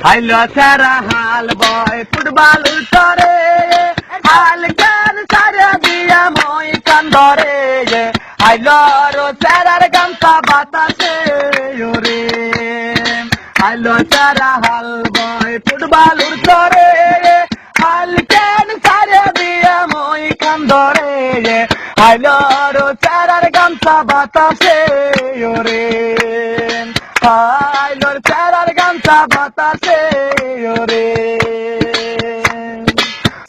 হাইলো সারা হাল বয় ফুটবল উঠরে হাল গান সারা দিয়া মই কান্দরে হাইলো রো সারার গামছা বাতাসে ওরে হাইলো সারা হাল বয় ফুটবল উঠরে হাল গান সারা দিয়া মই কান্দরে হাইলো রো সারার গামছা বাতাসে ওরে হাইলোর সারার গামছা বাতাসে ওরে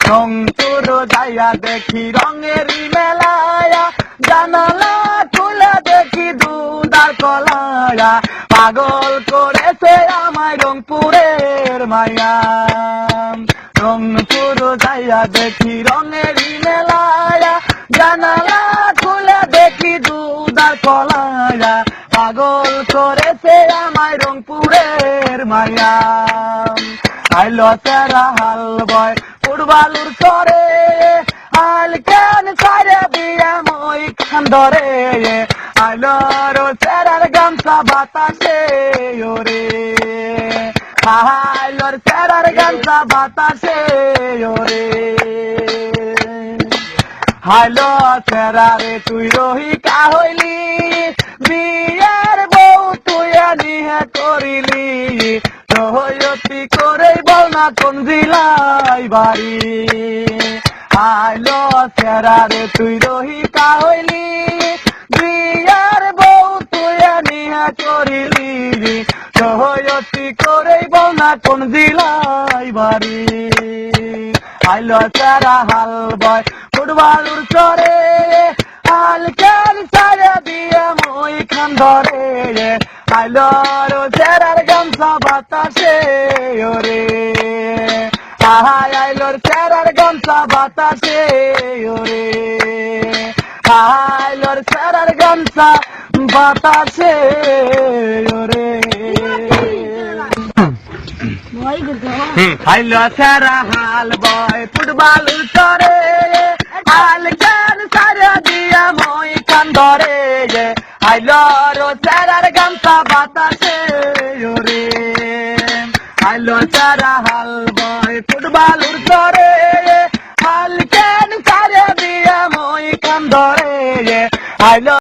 রংপুর যাইয়া দেখি রঙেরই মেলায়া জানালা খুলে দেখি দুধার কলায়া পাগল করেছে আমায় রংপুরের মায়া রংপুর যাইয়া দেখি রঙেরই মেলায়া জানালা খুলে দেখি দুধার কলায়া পাগল করেছে আমায় রংপুরের মায়া আইলো সারা হাল বয় ফুটবলুর করে হাল কেন সারে দিয়া মই খান্দরে আইলো রো সারার গামছা বাতাসে ওরে আইলোর সারার গামছা বাতাসে ওরে হাইলো সারারে তুই রহিকা হইলি বিয়ের বউ তুই নিহে করিলি রহয়তি করে বল না কোন জেলায় বাড়ি হাইলো সারারে তুই রহিকা হইলি বিয়ের বউ তুই নিহে করিলি রহয়তি করে বল না কোন জেলায় বাড়ি হাইলো সারা হাল বয় ফুটবলুর চরে হাল কেন সারা দিয়া মই খান্দরে আইলো রো সারার গামছা বাতাসে ওরে আইলোর সারার গামছা বাতাসে ওরে আইলোর সারার গামছা বাতাসে ওরে হাইলো সারা হাল বয় ফুটবলুর চরে হাল কেন সারা দিয়া মই কান্দরে হাইলো রো সারার গামছা বাতাসে ওরে হাইলো সারা হাল বয় ফুটবলুর চরে হাল কেন সারা দিয়া মই কান্দরে হাইলো